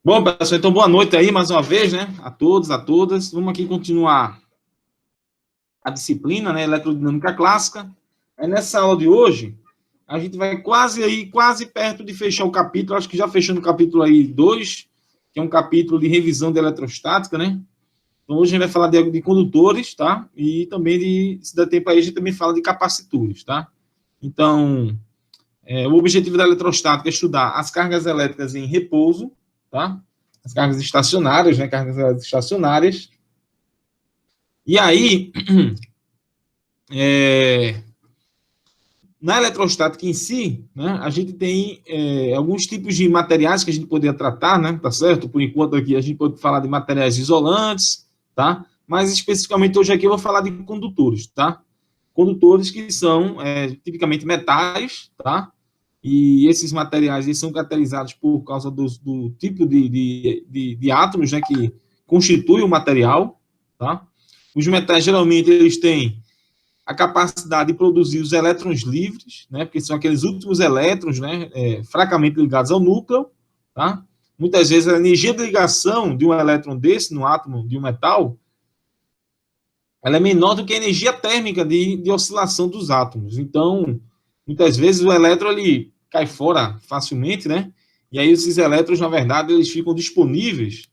Bom, pessoal, então boa noite aí mais uma vez, né? A todos, a todas. Vamos aqui continuar a disciplina, né? Eletrodinâmica clássica. Aí nessa aula de hoje, a gente vai quase perto de fechar o capítulo. Acho que já fechando o capítulo aí 2, que é um capítulo de revisão de eletrostática, né? Então hoje a gente vai falar de condutores, tá? E também se der tempo aí, a gente também fala de capacitores, tá? Então, o objetivo da eletrostática é estudar as cargas elétricas em repouso, tá? As cargas estacionárias, né? Cargas elétricas estacionárias. E aí, na eletrostática em si, né? A gente tem alguns tipos de materiais que a gente poderia tratar, né? Tá certo? Por enquanto aqui a gente pode falar de materiais isolantes, tá? Mas especificamente hoje aqui eu vou falar de condutores, tá? Condutores que são tipicamente metais, tá? E esses materiais eles são caracterizados por causa do tipo de átomos, né, que constitui o material, tá? Os metais, geralmente, eles têm a capacidade de produzir os elétrons livres, né, porque são aqueles últimos elétrons, né, fracamente ligados ao núcleo, tá? Muitas vezes a energia de ligação de um elétron desse, no átomo de um metal, ela é menor do que a energia térmica de oscilação dos átomos. Então, muitas vezes o elétron ele cai fora facilmente, né? E aí esses elétrons, na verdade, eles ficam disponíveis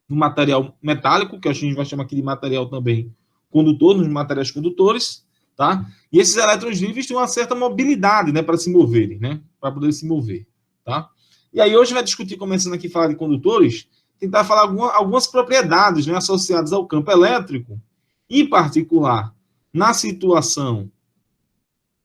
no material metálico, que a gente vai chamar aqui de material também condutor, nos materiais condutores, tá? E esses elétrons livres têm uma certa mobilidade, né, para se moverem, né? Para poder se mover, tá? E aí hoje vai discutir, começando aqui a falar de condutores, tentar falar algumas propriedades, né, associadas ao campo elétrico, em particular, na situação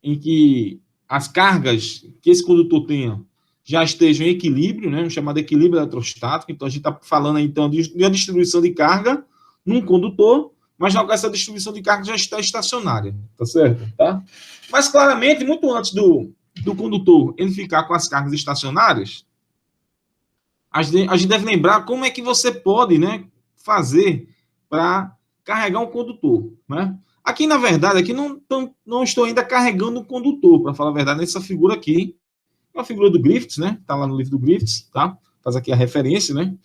em que as cargas que esse condutor tenha já estejam em equilíbrio, né, chamado equilíbrio eletrostático. Então, a gente está falando aí, então, de uma distribuição de carga num condutor, mas não, essa distribuição de carga já está estacionária, tá certo? Tá? Mas, claramente, muito antes do condutor ele ficar com as cargas estacionárias, a gente deve lembrar como é que você pode, né, fazer para carregar um condutor, né? Aqui, na verdade, aqui não estou ainda carregando um condutor, para falar a verdade, nessa figura aqui, é uma figura do Griffiths, né? Está lá no livro do Griffiths, tá? Faz aqui a referência, né?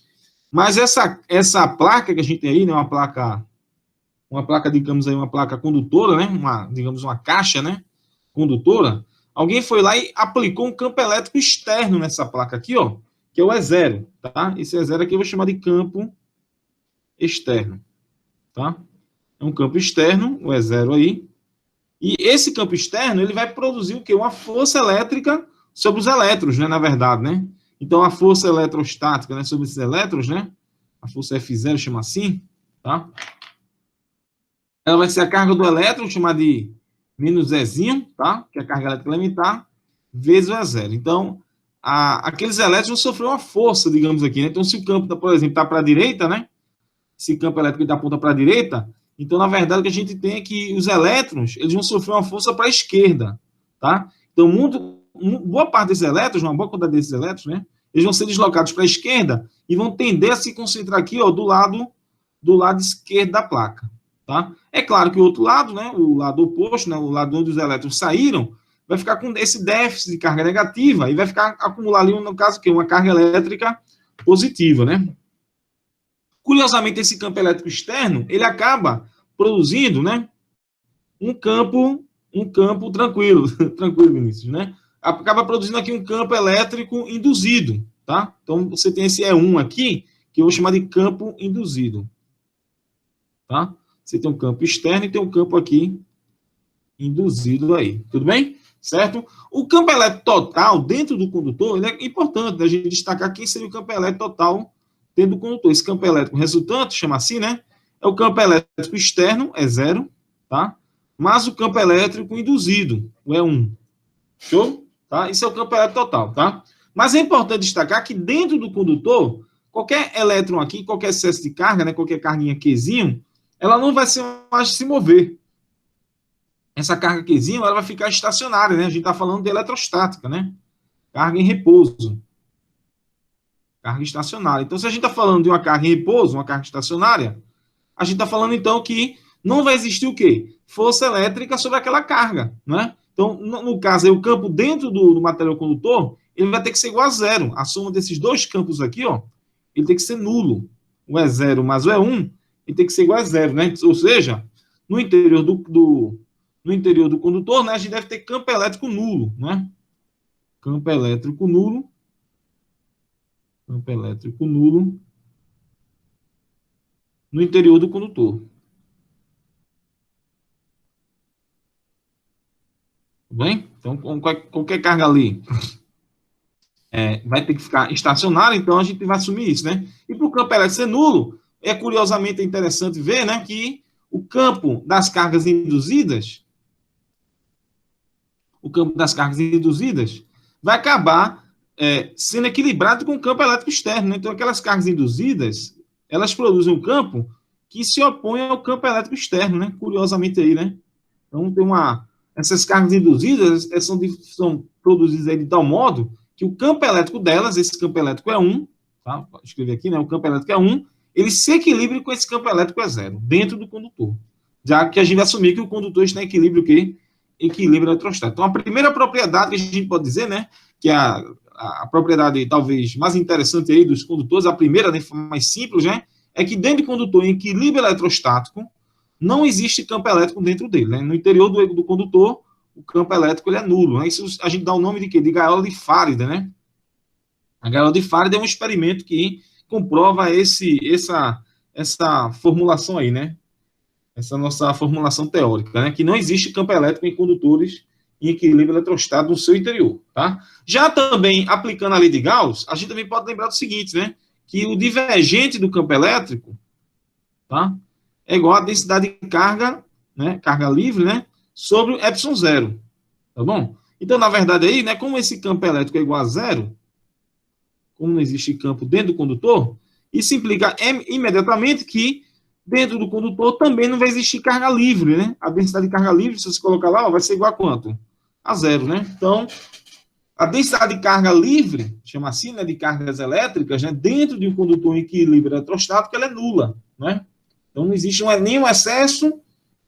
Mas essa placa que a gente tem aí, né, uma placa, digamos aí, uma placa condutora, né? Digamos, uma caixa, né? Condutora. Alguém foi lá e aplicou um campo elétrico externo nessa placa aqui, ó, que é o E0, tá? Esse E0 aqui eu vou chamar de campo externo, tá? É um campo externo, o E0 aí. E esse campo externo, ele vai produzir o quê? Uma força elétrica sobre os elétrons, né, na verdade, né? Então, a força eletrostática, né, sobre esses elétrons, né? A força F0, chama assim, tá? Ela vai ser a carga do elétron, chamada de menos Ezinho, tá? Que é a carga elétrica elementar, vezes o E0. Então, aqueles elétrons vão sofrer uma força, digamos aqui, né? Então, se o campo, por exemplo, está para a direita, né? Esse campo elétrico da ponta para a direita, então, na verdade, o que a gente tem é que os elétrons, eles vão sofrer uma força para a esquerda, tá? Então, boa parte desses elétrons, uma boa quantidade desses elétrons, né? Eles vão ser deslocados para a esquerda e vão tender a se concentrar aqui, ó, do lado esquerdo da placa, tá? É claro que o outro lado, né, o lado oposto, né, o lado onde os elétrons saíram, vai ficar com esse déficit de carga negativa e vai ficar acumular ali, no caso, que uma carga elétrica positiva, né? Curiosamente, esse campo elétrico externo, ele acaba produzindo, né, um campo tranquilo, tranquilo, Vinícius, né? Acaba produzindo aqui um campo elétrico induzido, tá? Então, você tem esse E1 aqui, que eu vou chamar de campo induzido, tá? Você tem um campo externo e tem um campo aqui induzido aí, tudo bem? Certo? O campo elétrico total dentro do condutor, ele é importante a gente destacar quem seria o campo elétrico total dentro do condutor. Esse campo elétrico resultante, chama assim, né? É o campo elétrico externo, é zero, tá? Mas o campo elétrico induzido, o E1. Show? Tá? Isso é o campo elétrico total, tá? Mas é importante destacar que dentro do condutor, qualquer elétron aqui, qualquer excesso de carga, né, qualquer carguinha Qzinho, ela não vai mais se mover. Essa carga Qzinho, ela vai ficar estacionária, né? A gente está falando de eletrostática, né? Carga em repouso. Carga estacionária. Então, se a gente está falando de uma carga em repouso, uma carga estacionária, a gente está falando, então, que não vai existir o quê? Força elétrica sobre aquela carga, né? Então, no caso, aí, o campo dentro do material condutor, ele vai ter que ser igual a zero. A soma desses dois campos aqui, ó, ele tem que ser nulo. O E0 mais o E1, ele tem que ser igual a zero, né? Ou seja, no interior no interior do condutor, né, a gente deve ter campo elétrico nulo, né? Campo elétrico nulo. Campo elétrico nulo no interior do condutor. Tá bem? Então, qualquer carga ali vai ter que ficar estacionária, então a gente vai assumir isso, né? E para o campo elétrico ser nulo, curiosamente interessante ver, né, que o campo das cargas induzidas, vai acabar sendo equilibrado com o campo elétrico externo, né? Então, aquelas cargas induzidas, elas produzem um campo que se opõe ao campo elétrico externo, né? Curiosamente aí, né? Então, essas cargas induzidas são produzidas aí de tal modo que o campo elétrico delas, esse campo elétrico é 1, tá? Vou escrever aqui, né? O campo elétrico é 1, ele se equilibra com esse campo elétrico é 0, dentro do condutor. Já que a gente vai assumir que o condutor está em equilíbrio, o quê? Equilíbrio eletrostático. Então, a primeira propriedade que a gente pode dizer, né? Que é a propriedade talvez mais interessante aí dos condutores, a primeira, né, mais simples, né? É que dentro do condutor em equilíbrio eletrostático, não existe campo elétrico dentro dele, né? No interior do condutor, o campo elétrico ele é nulo, né? Isso a gente dá o nome de quê? De gaiola de Faraday, né? A gaiola de Faraday é um experimento que comprova essa formulação aí, né? Essa nossa formulação teórica, né? Que não existe campo elétrico em condutores em equilíbrio eletrostático no seu interior, tá? Já também, aplicando a lei de Gauss, a gente também pode lembrar do seguinte, né? Que o divergente do campo elétrico, tá? É igual a densidade de carga, né? Carga livre, né? Sobre epsilon zero, tá bom? Então, na verdade aí, né? Como esse campo elétrico é igual a zero, como não existe campo dentro do condutor, isso implica imediatamente que dentro do condutor também não vai existir carga livre, né? A densidade de carga livre, se você colocar lá, ó, vai ser igual a quanto? A zero, né? Então, a densidade de carga livre, chama assim, né, de cargas elétricas, né, dentro de um condutor em equilíbrio eletrostático, ela é nula, né? Então, não existe nem um excesso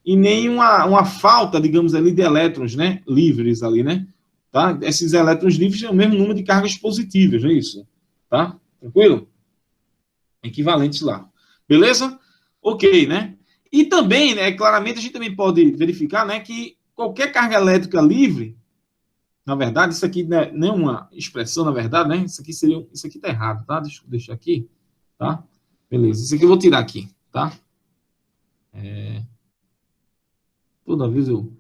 e nem uma falta, digamos ali, de elétrons, né, livres ali, né? Tá? Esses elétrons livres têm o mesmo número de cargas positivas, não é isso? Tá? Tranquilo? Equivalentes lá. Beleza? Ok, né? E também, né, claramente a gente também pode verificar, né, que qualquer carga elétrica livre, na verdade, isso aqui não é nenhuma expressão, na verdade, né? Isso aqui tá errado, tá? Deixa eu deixar aqui, tá? Beleza. Isso aqui eu vou tirar aqui, tá? Toda vez eu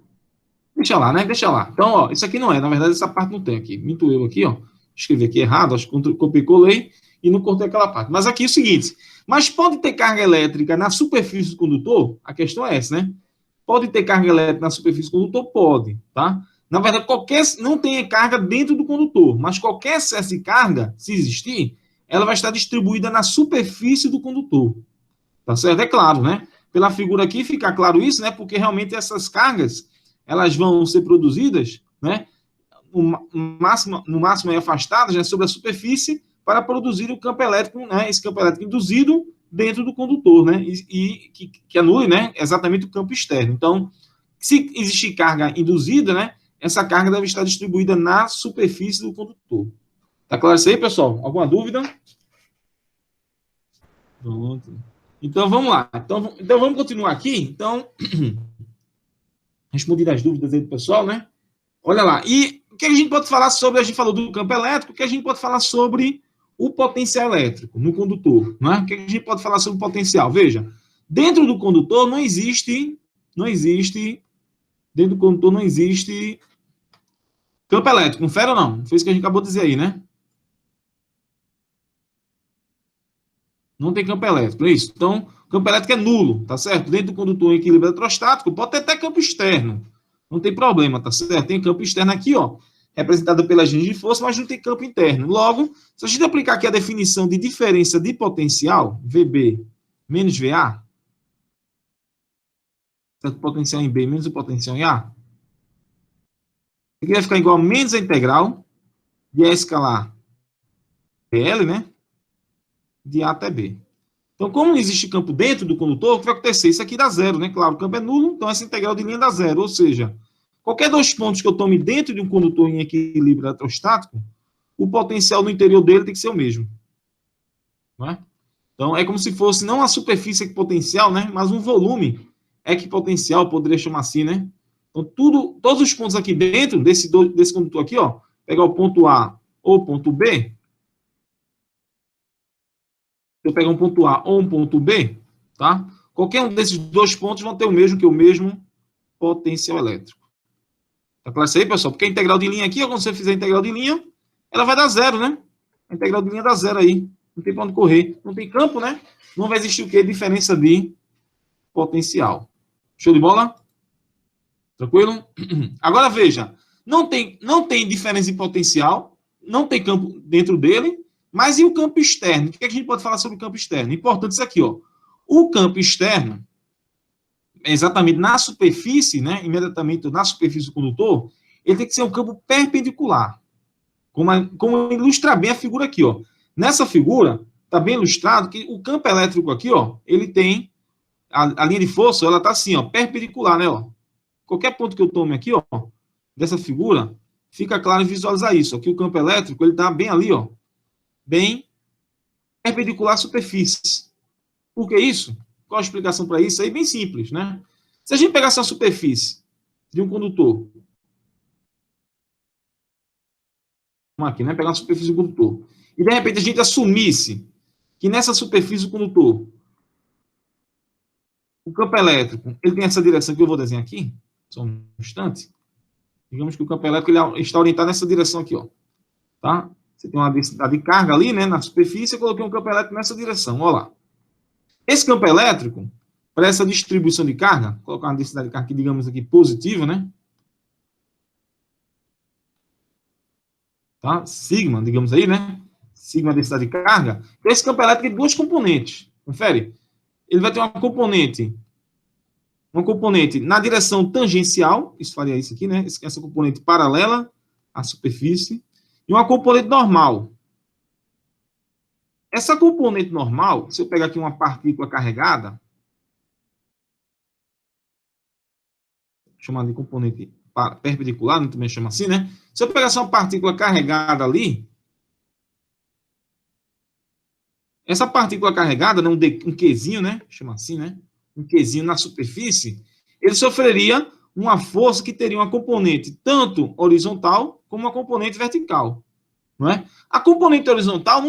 deixa lá, né? Deixa lá. Então, ó, isso aqui não é, na verdade, essa parte não tem aqui. Minto eu aqui, ó. Escrevi aqui errado, acho que copiei, colei e não cortei aquela parte. Mas aqui é o seguinte: mas pode ter carga elétrica na superfície do condutor? A questão é essa, né? Pode ter carga elétrica na superfície do condutor? Pode, tá? Na verdade, não tem carga dentro do condutor, mas qualquer excesso de carga, se existir, ela vai estar distribuída na superfície do condutor. Tá certo? É claro, né? Pela figura aqui fica claro isso, né? Porque realmente essas cargas, elas vão ser produzidas, né? No máximo aí afastadas, né, sobre a superfície para produzir o campo elétrico, né? Esse campo elétrico induzido dentro do condutor, né? E que anule, né? Exatamente o campo externo. Então, se existir carga induzida, né? Essa carga deve estar distribuída na superfície do condutor. Tá claro isso aí, pessoal? Alguma dúvida? Pronto. Então, vamos lá. Então vamos continuar aqui. Então, respondi as dúvidas aí do pessoal, né? Olha lá. E o que a gente pode falar sobre, a gente falou do campo elétrico, o que a gente pode falar sobre o potencial elétrico no condutor, né? O que a gente pode falar sobre o potencial? Veja, dentro do condutor dentro do condutor não existe campo elétrico, confere ou não? Foi isso que a gente acabou de dizer aí, né? Não tem campo elétrico, é isso? Então, campo elétrico é nulo, tá certo? Dentro do condutor em equilíbrio eletrostático, pode ter até campo externo. Não tem problema, tá certo? Tem campo externo aqui, ó, representado pela agente de força, mas não tem campo interno. Logo, se a gente aplicar aqui a definição de diferença de potencial, VB menos VA, tanto o potencial em B menos o potencial em A, aqui vai ficar igual a menos a integral de E escalar PL, né? De A até B. Então, como não existe campo dentro do condutor, o que vai acontecer? Isso aqui dá zero, né? Claro, o campo é nulo, então essa integral de linha dá zero. Ou seja, qualquer dois pontos que eu tome dentro de um condutor em equilíbrio eletrostático, o potencial no interior dele tem que ser o mesmo. não é? Então, é como se fosse não a superfície equipotencial, né? Mas um volume equipotencial, poderia chamar assim, né? Então, todos os pontos aqui dentro desse condutor aqui, ó, pegar o ponto A ou o ponto B, eu pegar um ponto A ou um ponto B, tá? Qualquer um desses dois pontos vão ter o mesmo potencial elétrico. Tá claro isso aí, pessoal? Porque a integral de linha aqui, ó, quando você fizer a integral de linha, ela vai dar zero, né? A integral de linha dá zero aí. Não tem para onde correr. Não tem campo, né? Não vai existir o quê? Diferença de potencial. Show de bola? Tranquilo? Agora veja, não tem diferença de potencial, não tem campo dentro dele, mas e o campo externo? O que a gente pode falar sobre o campo externo? Importante isso aqui, ó. O campo externo, exatamente na superfície, né, imediatamente na superfície do condutor, ele tem que ser um campo perpendicular. Como ilustrar bem a figura aqui, ó. Nessa figura, está bem ilustrado que o campo elétrico aqui, ó, ele tem a linha de força, ela está assim, ó, perpendicular, né, ó. Qualquer ponto que eu tome aqui, ó, dessa figura, fica claro visualizar isso. Aqui o campo elétrico, ele está bem ali, ó, bem perpendicular à superfície. Por que isso? Qual a explicação para isso? Aí bem simples, né? Se a gente pegasse a superfície de um condutor, vamos aqui, né? Pegar a superfície do condutor, e de repente a gente assumisse que nessa superfície do condutor, o campo elétrico, ele tem essa direção que eu vou desenhar aqui, só um instante. Digamos que o campo elétrico ele está orientado nessa direção aqui, ó. Tá? Você tem uma densidade de carga ali, né, na superfície, eu coloquei um campo elétrico nessa direção, olha lá. Esse campo elétrico, para essa distribuição de carga, vou colocar uma densidade de carga aqui, digamos aqui, positiva, né? Tá? Sigma, digamos aí, né? Sigma densidade de carga. Esse campo elétrico tem duas componentes. Confere? Ele vai ter uma componente na direção tangencial, isso faria isso aqui, né? Essa componente paralela à superfície, e uma componente normal. Essa componente normal, se eu pegar aqui uma partícula carregada, chamada de componente perpendicular, né, também chama assim, né? Se eu pegasse uma partícula carregada ali, essa partícula carregada, né, um Qzinho, né? Chama assim, né? Um Qzinho na superfície, ele sofreria uma força que teria uma componente tanto horizontal como uma componente vertical. Não é? A componente horizontal,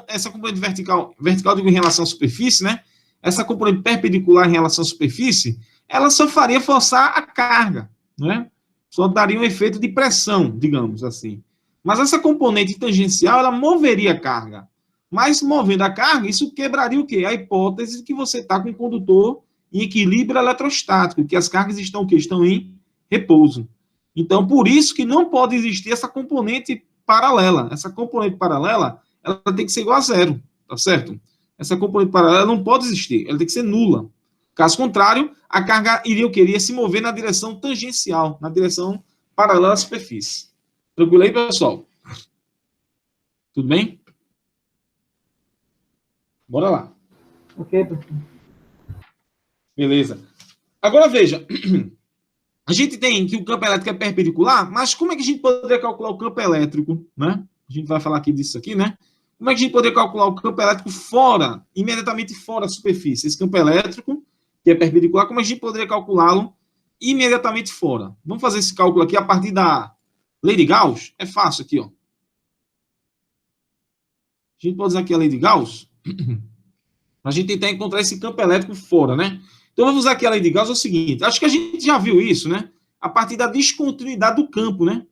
essa componente vertical digo, em relação à superfície, né? Essa componente perpendicular em relação à superfície, ela só faria forçar a carga, né? Só daria um efeito de pressão, digamos assim. Mas essa componente tangencial, ela moveria a carga. Mas movendo a carga, isso quebraria o quê? A hipótese de que você está com o condutor em equilíbrio eletrostático, que as cargas estão o quê? Estão em repouso. Então, por isso que não pode existir essa componente paralela. Essa componente paralela, ela tem que ser igual a zero, tá certo? Essa componente paralela não pode existir, ela tem que ser nula. Caso contrário, a carga iria o quê? Iria se mover na direção tangencial, na direção paralela à superfície. Tranquilo aí, pessoal? Tudo bem? Bora lá. Ok, professor. Beleza. Agora veja, a gente tem que o campo elétrico é perpendicular, mas como é que a gente poderia calcular o campo elétrico, né? A gente vai falar aqui disso aqui, né? Como é que a gente poderia calcular o campo elétrico fora, imediatamente fora da superfície? Esse campo elétrico, que é perpendicular, como a gente poderia calculá-lo imediatamente fora? Vamos fazer esse cálculo aqui a partir da lei de Gauss? É fácil aqui, ó. A gente pode usar aqui a lei de Gauss para a gente tentar encontrar esse campo elétrico fora, né? Então, vamos usar aqui a lei de Gauss, é o seguinte, acho que a gente já viu isso, né? A partir da descontinuidade do campo, né?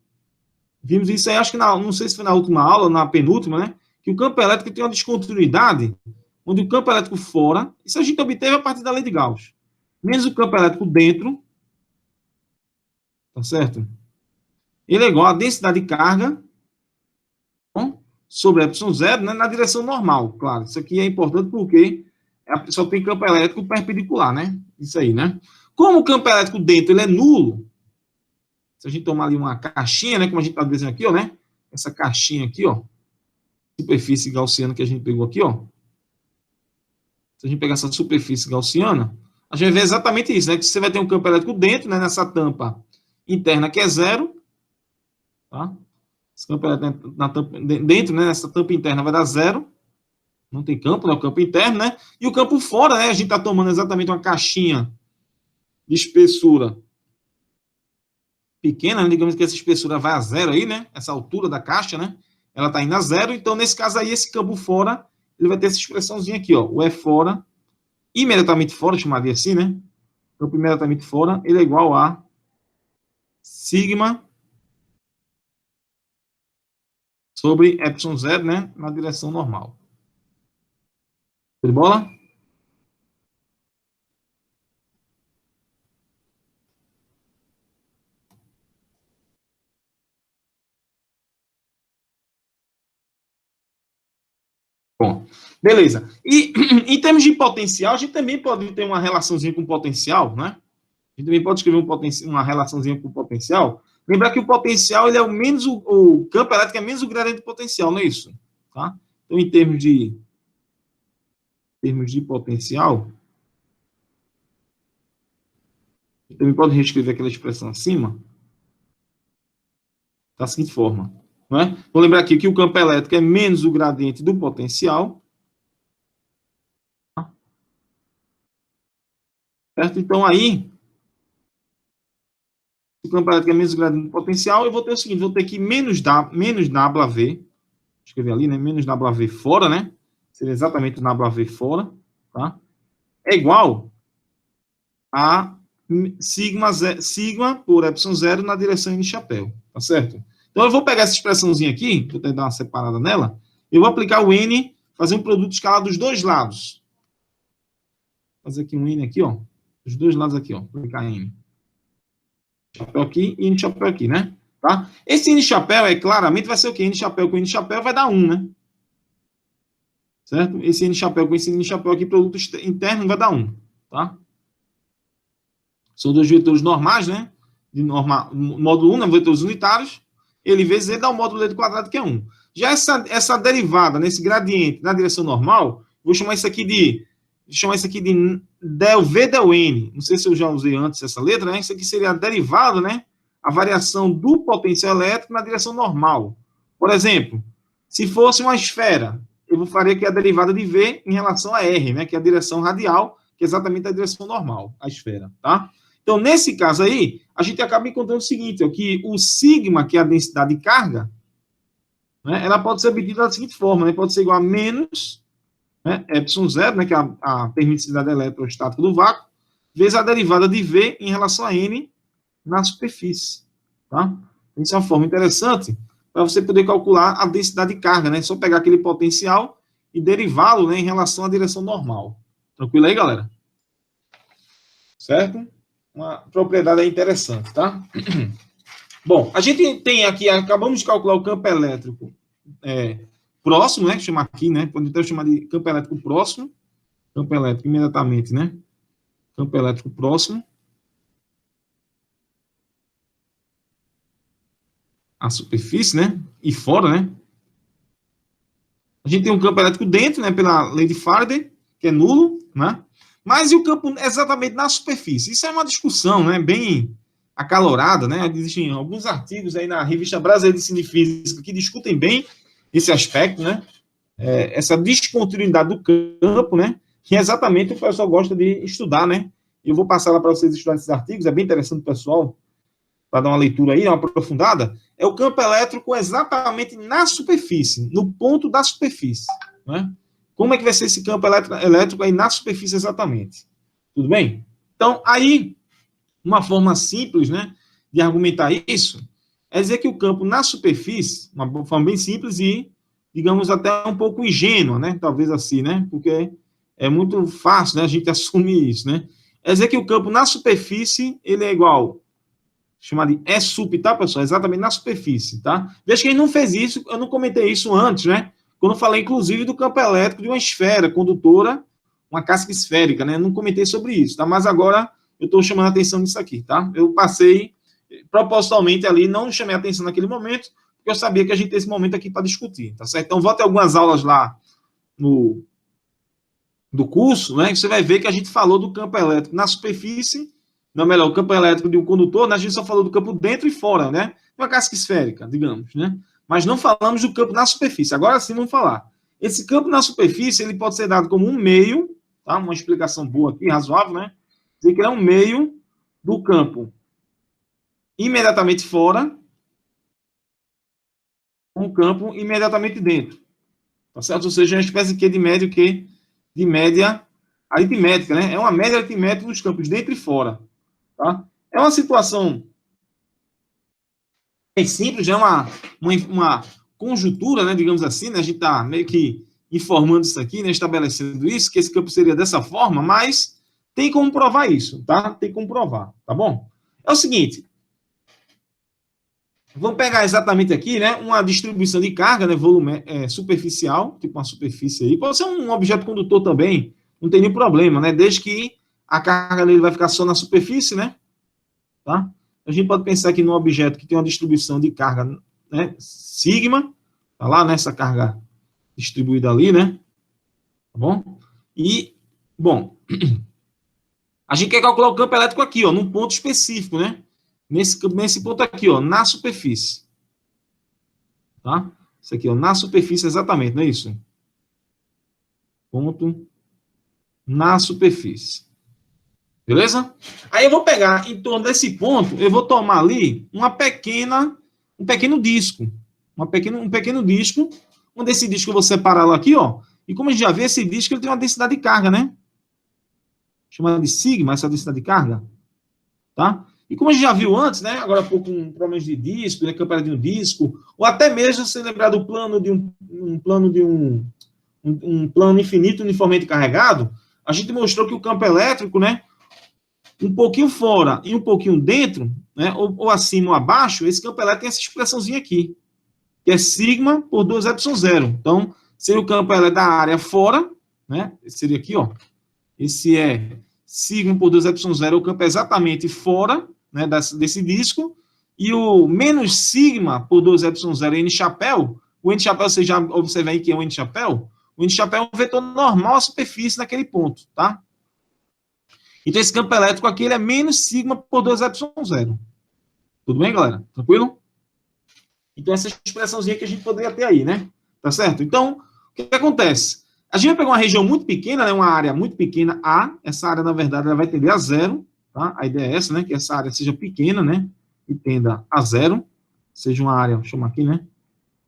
Vimos isso aí, acho que não sei se foi na última aula, na penúltima, né? Que o campo elétrico tem uma descontinuidade, onde o campo elétrico fora, isso a gente obteve a partir da lei de Gauss, menos o campo elétrico dentro, tá certo? Ele é igual a densidade de carga sobre ε0, né, na direção normal, claro. Isso aqui é importante porque a pessoa tem campo elétrico perpendicular, né? Isso aí, né? Como o campo elétrico dentro ele é nulo, se a gente tomar ali uma caixinha, né, como a gente está desenhando aqui, ó, né? Essa caixinha aqui, ó, superfície gaussiana que a gente pegou aqui, ó. Se a gente pegar essa superfície gaussiana, a gente vai ver exatamente isso, né? Que você vai ter um campo elétrico dentro, né, nessa tampa interna que é zero, tá? Esse campo elétrico dentro, né, nessa tampa interna vai dar zero, não tem campo, né? O campo interno, né? E o campo fora, né? A gente está tomando exatamente uma caixinha de espessura pequena, né? Digamos que essa espessura vai a zero aí, né? Essa altura da caixa, né? Ela está indo a zero, então nesse caso aí, esse campo fora, ele vai ter essa expressãozinha aqui, ó. O E fora, imediatamente fora, chamaria assim, né? Campo imediatamente fora, ele é igual a sigma sobre epsilon zero, né? Na direção normal. Tudo de bola? Bom, beleza. E em termos de potencial, a gente também pode ter uma relaçãozinha com potencial, né? A gente também pode escrever uma relaçãozinha com potencial. Lembrar que o potencial ele é o menos o campo elétrico é menos o gradiente do potencial, não é isso? Tá? Então, em termos de potencial, a gente também pode reescrever aquela expressão acima da seguinte forma. Não é? Vou lembrar aqui que o campo elétrico é menos o gradiente do potencial. Certo? Então, aí, o campo elétrico é menos o gradiente do potencial, eu vou ter o seguinte, vou ter que menos W, escrever ali, né? Menos W fora, né? Seria exatamente o W fora, tá? É igual a sigma por epsilon zero na direção N chapéu, tá certo? Então, eu vou pegar essa expressãozinha aqui, vou tentar dar uma separada nela, eu vou aplicar o N, fazer um produto escalar dos dois lados. Fazer aqui um N aqui, ó. Dos dois lados aqui, ó. Aplicar N. Chapéu aqui e N chapéu aqui, né? Tá? Esse N chapéu, claramente, vai ser o quê? N chapéu com N chapéu vai dar 1, né? Certo? Esse N chapéu com esse N chapéu aqui, produto interno, vai dar 1, tá? São dois vetores normais, né? De módulo 1, né? Vetores unitários. Ele vezes ele dá o módulo dele quadrado, que é 1. Já essa derivada, nesse gradiente, na direção normal, vou chamar isso aqui de del V del N. Não sei se eu já usei antes essa letra, né? Isso aqui seria a derivada, né? A variação do potencial elétrico na direção normal. Por exemplo, se fosse uma esfera, eu faria aqui a derivada de V em relação a R, né? Que é a direção radial, que é exatamente a direção normal, a esfera, tá? Então, nesse caso aí, a gente acaba encontrando o seguinte, ó, que o sigma, que é a densidade de carga, né, ela pode ser obtida da seguinte forma, né? Pode ser igual a menos, né, epsilon zero, né, que é a permissividade eletrostática do vácuo, vezes a derivada de V em relação a N na superfície, tá? Isso é uma forma interessante para você poder calcular a densidade de carga, né? Só pegar aquele potencial e derivá-lo, né, em relação à direção normal. Tranquilo aí, galera? Certo? Uma propriedade interessante, tá? Bom, a gente tem aqui, acabamos de calcular o campo elétrico próximo, né? Chamar aqui, né? Podemos chamar de campo elétrico próximo. Campo elétrico imediatamente, né? Campo elétrico próximo à superfície, né? E fora, né? A gente tem um campo elétrico dentro, né? Pela lei de Faraday, que é nulo, né? Mas e o campo exatamente na superfície? Isso é uma discussão, né? Bem acalorada, né? Existem alguns artigos aí na Revista Brasileira de Ciência Física que discutem bem esse aspecto, né? Essa descontinuidade do campo, né? Que é exatamente o que o pessoal gosta de estudar, né? Eu vou passar lá para vocês estudarem esses artigos, é bem interessante, pessoal, para dar uma leitura aí, uma aprofundada. É o campo elétrico exatamente na superfície, no ponto da superfície, né? Como é que vai ser esse campo elétrico aí na superfície exatamente? Tudo bem? Então, aí, uma forma simples, né, de argumentar isso é dizer que o campo na superfície, uma forma bem simples e, digamos, até um pouco ingênua, né, talvez assim, né, porque é muito fácil, né, a gente assumir isso, né, é dizer que o campo na superfície, ele é igual, chamar de E sup, tá, pessoal? Exatamente na superfície, tá? Veja que ele não fez isso, eu não comentei isso antes, né, quando eu falei, inclusive, do campo elétrico de uma esfera condutora, uma casca esférica, né, eu não comentei sobre isso, tá, mas agora eu estou chamando a atenção nisso aqui, tá? Eu passei propositalmente ali, não chamei a atenção naquele momento, porque eu sabia que a gente tem esse momento aqui para discutir, tá certo? Então, vou ter algumas aulas lá do curso, né? Você vai ver que a gente falou do campo elétrico na superfície, não, melhor, o campo elétrico de um condutor, né? A gente só falou do campo dentro e fora, né? Uma casca esférica, digamos, né? Mas não falamos do campo na superfície. Agora sim vamos falar. Esse campo na superfície, ele pode ser dado como um meio, tá? Uma explicação boa aqui, razoável, né? Dizer que ele é um meio do campo imediatamente fora, um campo imediatamente dentro. Tá certo? Ou seja, uma espécie de média que de média aritmética, né? É uma média aritmética dos campos dentro e fora, tá? É uma situação bem simples, é uma conjuntura, né, digamos assim, né? A gente está meio que informando isso aqui, né, estabelecendo isso, que esse campo seria dessa forma, mas tem como provar isso, tá? Tem como provar, tá bom? É o seguinte, vamos pegar exatamente aqui, né, uma distribuição de carga, né, volume superficial, tipo uma superfície aí, pode ser um objeto condutor também, não tem nenhum problema, né, desde que a carga dele vai ficar só na superfície, né, tá? A gente pode pensar aqui num objeto que tem uma distribuição de carga, né, sigma, tá lá nessa carga distribuída ali, né, tá bom? E, bom, a gente quer calcular o campo elétrico aqui, ó, num ponto específico, né, nesse ponto aqui, ó, na superfície, tá? Isso aqui, ó, na superfície exatamente, não é isso? Ponto na superfície. Beleza? Aí eu vou pegar, em torno desse ponto, eu vou tomar ali um pequeno disco. Um pequeno disco, onde esse disco eu vou separá-lo aqui, ó. E como a gente já vê, esse disco ele tem uma densidade de carga, né? Chamada de sigma, essa densidade de carga. Tá? E como a gente já viu antes, né? Agora há pouco, um problema de disco, né? Campo de um disco, ou até mesmo se lembrar do plano de um plano infinito uniformemente carregado, a gente mostrou que o campo elétrico, né? Um pouquinho fora e um pouquinho dentro, né, ou acima ou abaixo, esse campo elétrico tem essa expressãozinha aqui, que é sigma por 2 epsilon zero. Então, seria o campo elétrico da área fora, né, esse seria aqui, ó, esse é sigma por 2 epsilon zero, o campo é exatamente fora, né, desse disco, e o menos sigma por 2 epsilon zero N chapéu, o N chapéu, você já observa aí que é o N chapéu é um vetor normal à superfície naquele ponto, tá? Então, esse campo elétrico aqui ele é menos sigma por 2 epsilon zero. Tudo bem, galera? Tranquilo? Então, essa expressãozinha que a gente poderia ter aí, né? Tá certo? Então, o que acontece? A gente vai pegar uma região muito pequena, né? Uma área muito pequena, A. Essa área, na verdade, ela vai tender a zero, tá? A ideia é essa, né? Que essa área seja pequena, né? E tenda a zero. Seja uma área, deixa eu chamar aqui, né?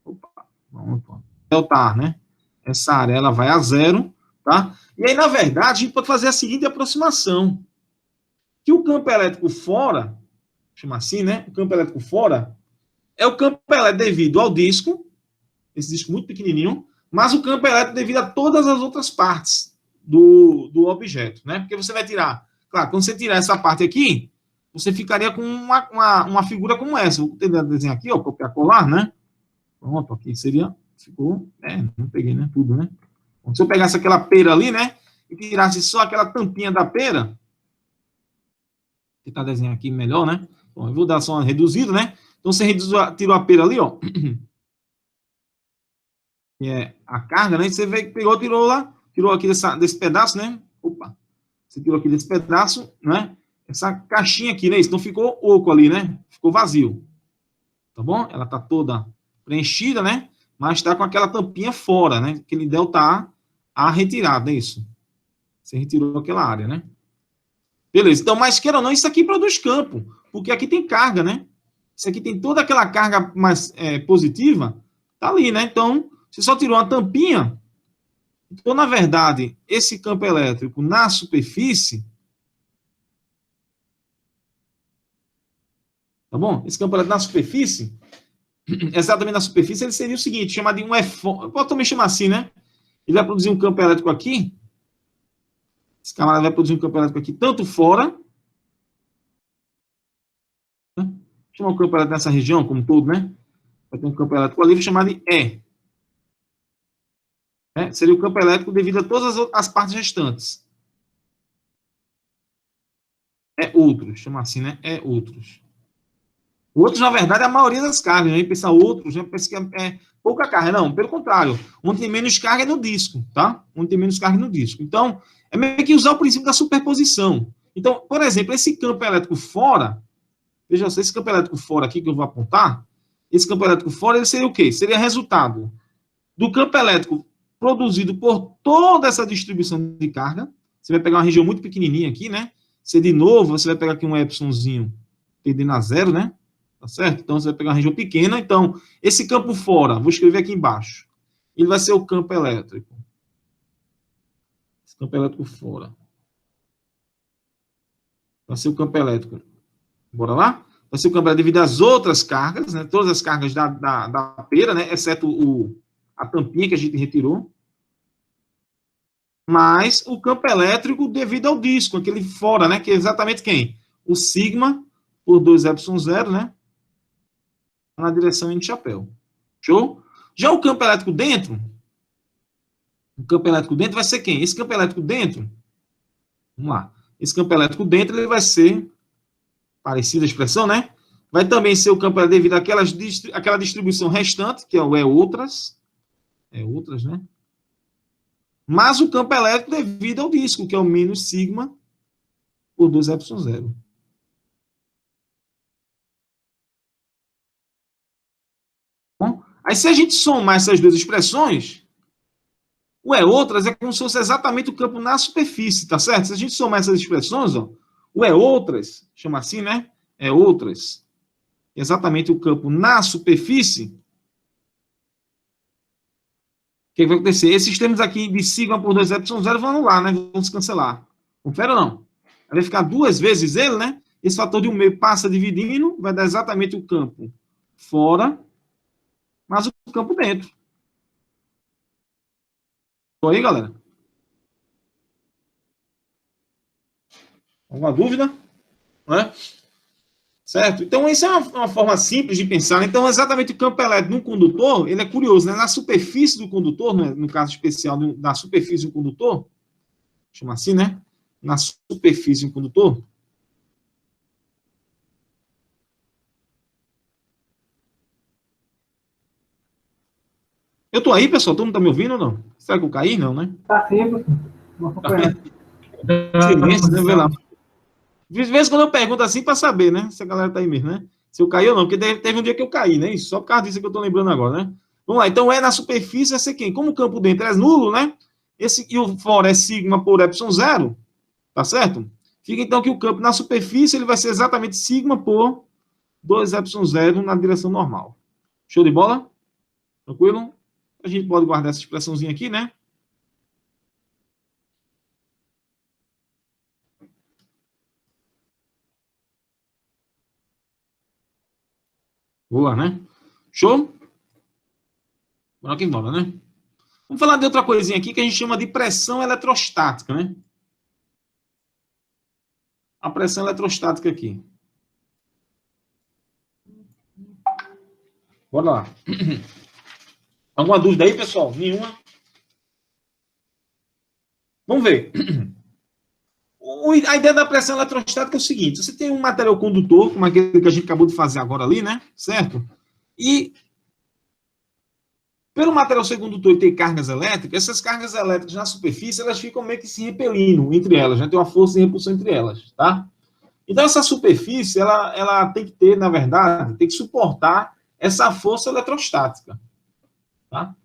Opa, pronto. Delta A, né? Essa área, ela vai a zero, tá? E aí, na verdade, a gente pode fazer a seguinte aproximação. Que o campo elétrico fora, chama assim, né? O campo elétrico fora é o campo elétrico devido ao disco, esse disco muito pequenininho, mas o campo elétrico devido a todas as outras partes do objeto, né? Porque você vai tirar, claro, quando você tirar essa parte aqui, você ficaria com uma figura como essa. Vou tentar desenhar aqui, ó, copiar, colar, né? Pronto, aqui seria, ficou, não peguei, né? Tudo, né? Se eu pegasse aquela pera ali, né, e tirasse só aquela tampinha da pera, vou tentar desenhar aqui melhor, né? Bom, eu vou dar só uma reduzida, né? Então, você tirou a pera ali, ó, que é a carga, né? Você pegou, tirou aqui desse pedaço, né? Opa! Você tirou aqui desse pedaço, né? Essa caixinha aqui, né? Então, ficou oco ali, né? Ficou vazio. Tá bom? Ela tá toda preenchida, né? Mas tá com aquela tampinha fora, né? Aquele delta A retirado, é isso. Você retirou aquela área, né? Beleza. Então, mas queira ou não, isso aqui produz campo, porque aqui tem carga, né? Isso aqui tem toda aquela carga mais positiva, tá ali, né? Então, você só tirou uma tampinha. Então, na verdade, esse campo elétrico na superfície, tá bom? Esse campo elétrico na superfície, exatamente na superfície, ele seria o seguinte, chamado de um EFON. Eu posso também chamar assim, né? Ele vai produzir um campo elétrico aqui. Esse camarada vai produzir um campo elétrico aqui, tanto fora, né? Chamar o campo elétrico nessa região, como todo, né? Vai ter um campo elétrico ali, chamado de E. Né? Seria o campo elétrico devido a todas as partes restantes. É outros, chama assim, né? É outros. Outros, na verdade, é a maioria das cargas. A gente pensa outros, já pensa que é pouca carga. Não, pelo contrário. Onde tem menos carga é no disco, tá? Onde tem menos carga é no disco. Então, é meio que usar o princípio da superposição. Então, por exemplo, esse campo elétrico fora, veja só, esse campo elétrico fora aqui que eu vou apontar, esse campo elétrico fora, ele seria o quê? Seria resultado do campo elétrico produzido por toda essa distribuição de carga. Você vai pegar uma região muito pequenininha aqui, né? Você, de novo, você vai pegar aqui um epsilonzinho tendendo a zero, né? Tá certo? Então, você vai pegar uma região pequena. Então, esse campo fora, vou escrever aqui embaixo, ele vai ser o campo elétrico. Esse campo elétrico fora. Vai ser o campo elétrico. Bora lá? Vai ser o campo elétrico devido às outras cargas, né? Todas as cargas da pera, né? Exceto a tampinha que a gente retirou. Mas o campo elétrico devido ao disco, aquele fora, né? Que é exatamente quem? O sigma por 2 epsilon 0, né? Na direção em chapéu. Show? Já o campo elétrico dentro, o campo elétrico dentro vai ser quem? Esse campo elétrico dentro, vamos lá. Esse campo elétrico dentro, ele vai ser, parecida a expressão, né? Vai também ser o campo elétrico devido àquela distribuição restante, que é o outras, né? Mas o campo elétrico devido ao disco, que é o menos sigma por 2 epsilon 0. Bom, aí se a gente somar essas duas expressões, o outras é como se fosse exatamente o campo na superfície, tá certo? Se a gente somar essas expressões, ó, o outras, chama assim, né? Outras, exatamente o campo na superfície. O que vai acontecer? Esses termos aqui de sigma por 2 epsilon 0 vão anular, né? Vão se cancelar. Confere ou não? Vai ficar duas vezes ele, né? Esse fator de 1/2 passa dividindo, vai dar exatamente o campo fora, mas o campo dentro. Estou aí, galera? Alguma dúvida? Não é? Certo? Então, isso é uma forma simples de pensar. Então, exatamente o campo elétrico num condutor, ele é curioso, né? Na superfície do condutor, né? No caso especial da superfície do condutor, chama assim, né? Na superfície do condutor. Eu tô aí, pessoal? Todo mundo tá me ouvindo ou não? Será que eu caí? Não, né? Tá sim, professor. Silêncio, né? Vê lá. De vez em quando eu pergunto assim para saber, né? Se a galera tá aí mesmo, né? Se eu caí ou não, porque teve um dia que eu caí, né? Isso só por causa disso que eu tô lembrando agora, né? Vamos lá, então na superfície vai ser quem? Como o campo dentro é nulo, né? E o fora é sigma por epsilon 0, tá certo? Fica então que o campo na superfície ele vai ser exatamente sigma por 2 epsilon 0 na direção normal. Show de bola? Tranquilo? A gente pode guardar essa expressãozinha aqui, né? Boa, né? Show? Bora que embora, né? Vamos falar de outra coisinha aqui que a gente chama de pressão eletrostática, né? A pressão eletrostática aqui. Bora lá. Alguma dúvida aí, pessoal? Nenhuma? Vamos ver. A ideia da pressão eletrostática é o seguinte: você tem um material condutor, como aquele que a gente acabou de fazer agora ali, né? Certo? E pelo material ser condutor e ter cargas elétricas, essas cargas elétricas na superfície, elas ficam meio que se repelindo entre elas, né? Tem uma força de repulsão entre elas, tá? Então, essa superfície, ela tem que ter, na verdade, tem que suportar essa força eletrostática, tá?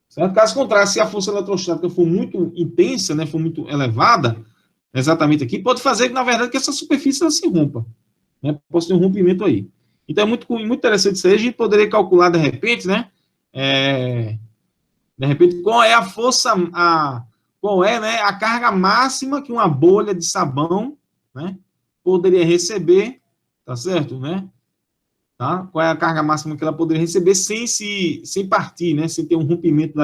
Certo? Caso contrário, se a força eletrostática for muito intensa, né, for muito elevada, exatamente aqui, pode fazer, na verdade, que essa superfície ela se rompa, né? Pode ter um rompimento aí. Então, é muito interessante isso aí. A gente poderia calcular, de repente, né? De repente, qual é a força, qual é, né, a carga máxima que uma bolha de sabão, né, poderia receber, tá certo, né? Tá? Qual é a carga máxima que ela poderia receber sem partir, né? Sem ter um rompimento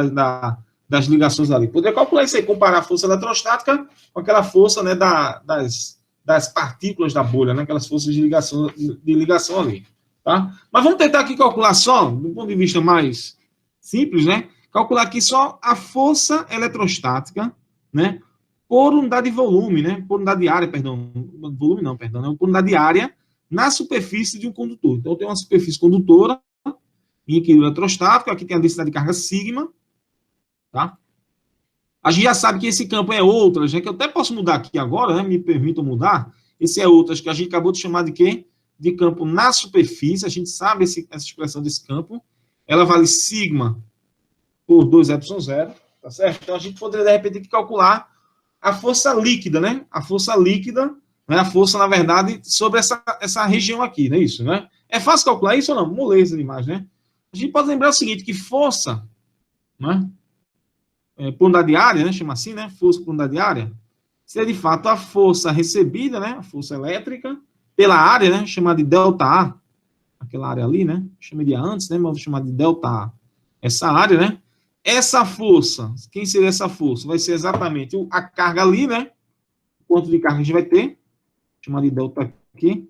das ligações ali. Poderia calcular isso aí, comparar a força eletrostática com aquela força, né, das partículas da bolha, né? Aquelas forças de ligação ali, tá? Mas vamos tentar aqui calcular só, do ponto de vista mais simples, né? Calcular aqui só a força eletrostática, né? Por unidade de volume, né? Por unidade de área, perdão. Volume não, perdão. Né? Por unidade de área na superfície de um condutor. Então, tem uma superfície condutora em equilíbrio eletrostático. Aqui tem a densidade de carga sigma, tá? A gente já sabe que esse campo é outras, né? Que eu até posso mudar aqui agora, né? Me permitam mudar. Esse é outras, que a gente acabou de chamar de quê? De campo na superfície. A gente sabe essa expressão desse campo. Ela vale sigma por 2 epsilon 0, tá certo? Então, a gente poderia, de repente, calcular a força líquida, né? A força líquida, né? A força, na verdade, sobre essa região aqui, não é isso, né? É fácil calcular isso ou não? Moleza de imagem, né? A gente pode lembrar o seguinte, que força, né? Por unidade de área, né? Chama assim, né? Força por unidade de área, seria, de fato, a força recebida, né? A força elétrica, pela área, né? Chamada de ΔA, aquela área ali, né? Chamaria antes, né? Mas vou chamar de ΔA. Essa área, né? Essa força, quem seria essa força? Vai ser exatamente a carga ali, né? Quanto de carga a gente vai ter? Chamar de delta aqui.